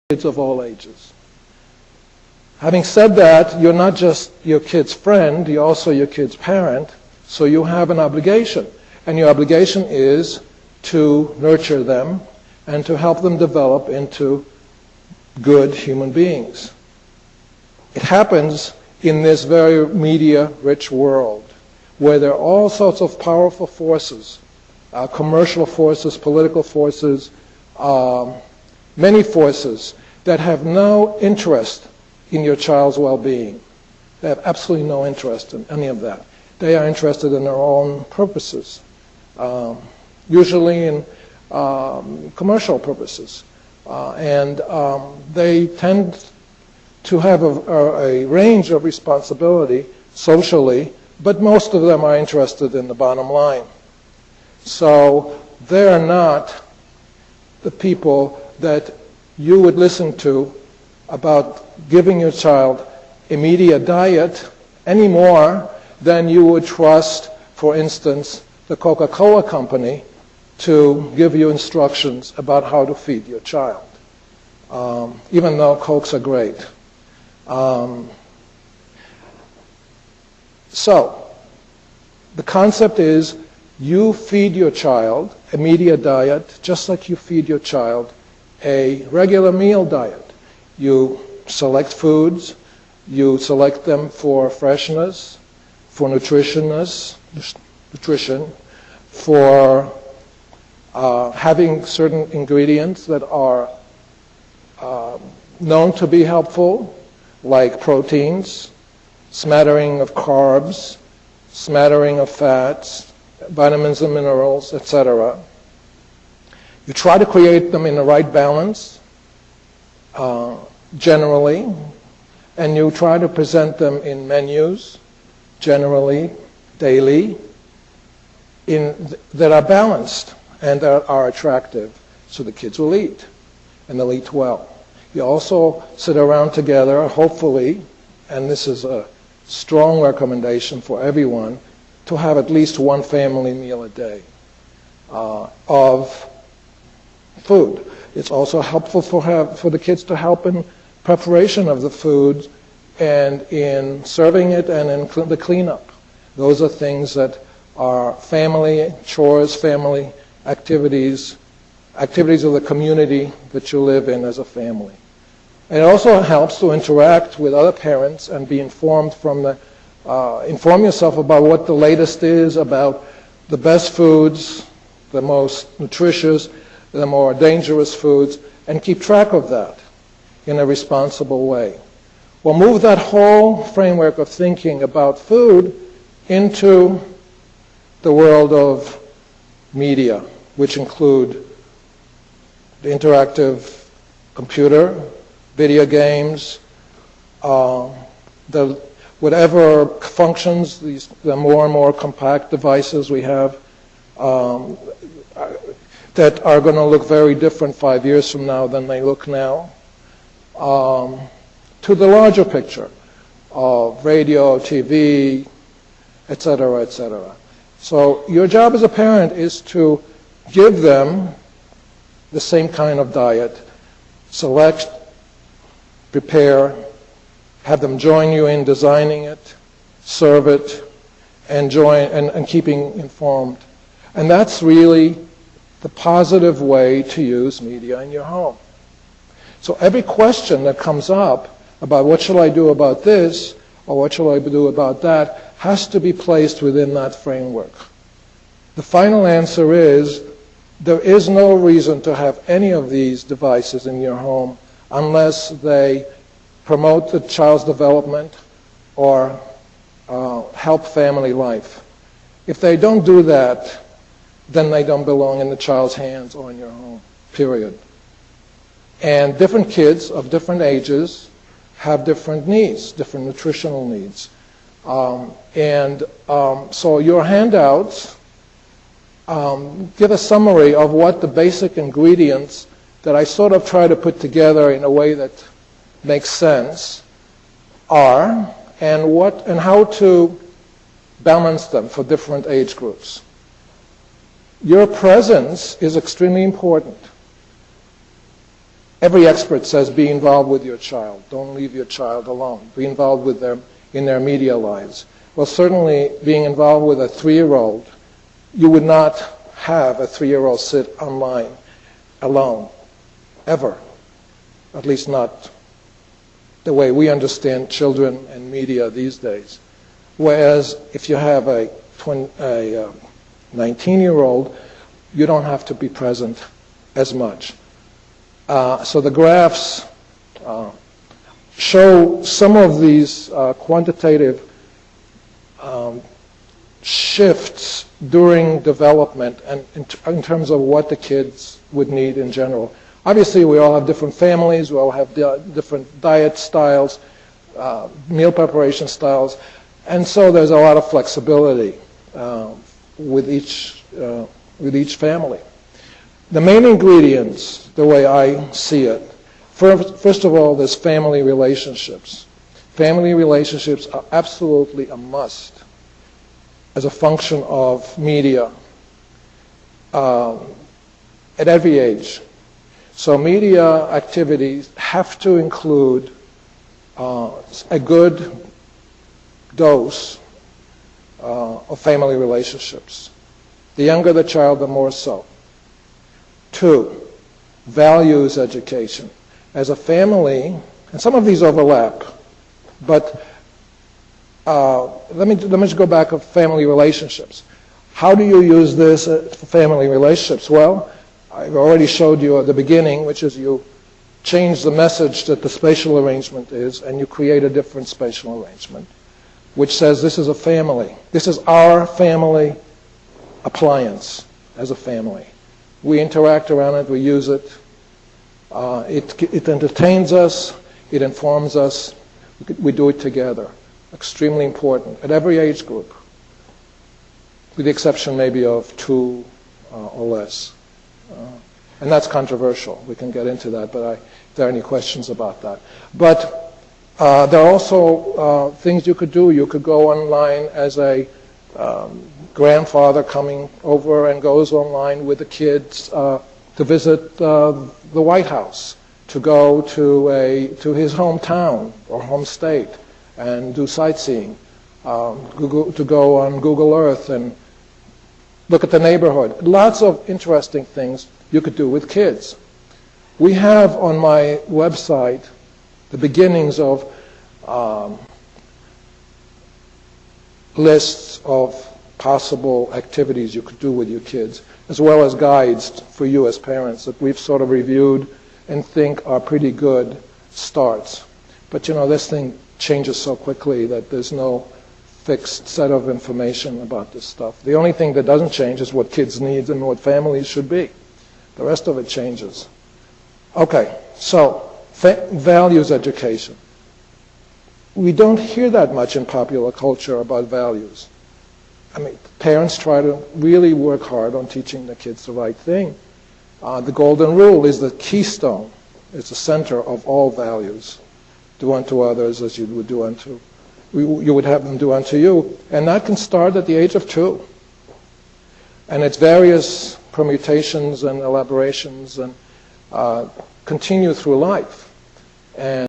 kids of all ages. Having said that, you're not just your kid's friend, you're also your kid's parent, so you have an obligation. And your obligation is to nurture them and to help them develop into good human beings. It happens in this very media-rich world where there are all sorts of powerful forces, commercial forces, political forces, many forces that have no interest in your child's well-being. They have absolutely no interest in any of that. They are interested in their own purposes, usually in commercial purposes. And they tend to have a range of responsibility socially, but most of them are interested in the bottom line. So they are not the people that you would listen to about giving your child a media diet any more than you would trust, for instance, the Coca-Cola company to give you instructions about how to feed your child, even though Cokes are great. So the concept is you feed your child a media diet just like you feed your child a regular meal diet. You select foods, you select them for freshness, for nutrition, for having certain ingredients that are known to be helpful, like proteins, smattering of carbs, smattering of fats, vitamins and minerals, etc. You try to create them in the right balance, generally, and you try to present them in menus, generally, daily, that are balanced and that are attractive, so the kids will eat, and they'll eat well. You also sit around together, hopefully, and this is a strong recommendation for everyone, to have at least one family meal a day of food. It's also helpful for the kids to help in preparation of the food and in serving it and in the cleanup. Those are things that are family chores, family activities, activities of the community that you live in as a family. And it also helps to interact with other parents and be informed inform yourself about what the latest is about the best foods, the most nutritious, the more dangerous foods, and keep track of that in a responsible way. We'll move that whole framework of thinking about food into the world of media, which include the interactive computer, video games, whatever functions, the more and more compact devices we have that are going to look very different 5 years from now than they look now, to the larger picture of radio, TV, etc., etc. So your job as a parent is to give them the same kind of diet, select, prepare, have them join you in designing it, serve it, and keeping informed. And that's really the positive way to use media in your home. So every question that comes up about what shall I do about this or what shall I do about that has to be placed within that framework. The final answer is there is no reason to have any of these devices in your home unless they promote the child's development or help family life. If they don't do that, then they don't belong in the child's hands or in your home, period. And different kids of different ages have different needs, different nutritional needs. So your handouts give a summary of what the basic ingredients that I sort of try to put together in a way that makes sense are, and how to balance them for different age groups. Your presence is extremely important. Every expert says be involved with your child. Don't leave your child alone. Be involved with them in their media lives. Well, certainly being involved with a 3-year-old, you would not have a 3-year-old sit online alone, ever. At least not the way we understand children and media these days. Whereas if you have a 19-year-old, you don't have to be present as much. So the graphs show some of these quantitative shifts during development and in terms of what the kids would need in general. Obviously, we all have different families, we all have different diet styles, meal preparation styles, and so there's a lot of flexibility with each family. The main ingredients, the way I see it, first of all, there's family relationships. Family relationships are absolutely a must as a function of media at every age. So media activities have to include a good dose of family relationships. The younger the child, the more so. 2, values education. As a family, and some of these overlap, but let me just go back to family relationships. How do you use this for family relationships? Well, I've already showed you at the beginning, which is you change the message that the spatial arrangement is, and you create a different spatial arrangement, which says this is a family. This is our family appliance as a family. We interact around it, we use it. It entertains us, it informs us, we do it together. Extremely important at every age group, with the exception maybe of 2 or less. And that's controversial. We can get into that, but if there are any questions about that. But there are also things you could do. You could go online as a grandfather coming over and goes online with the kids to visit the White House, to go to his hometown or home state and do sightseeing, to go on Google Earth and look at the neighborhood. Lots of interesting things you could do with kids. We have on my website the beginnings of lists of possible activities you could do with your kids, as well as guides for you as parents that we've sort of reviewed and think are pretty good starts. But you know, this thing changes so quickly that there's no fixed set of information about this stuff. The only thing that doesn't change is what kids need and what families should be. The rest of it changes. Okay, so values education. We don't hear that much in popular culture about values. I mean, parents try to really work hard on teaching the kids the right thing. The golden rule is the keystone. It's the center of all values. Do unto others as you would do unto you would have them do unto you. And that can start at the age of 2. And its various permutations and elaborations and continue through life. And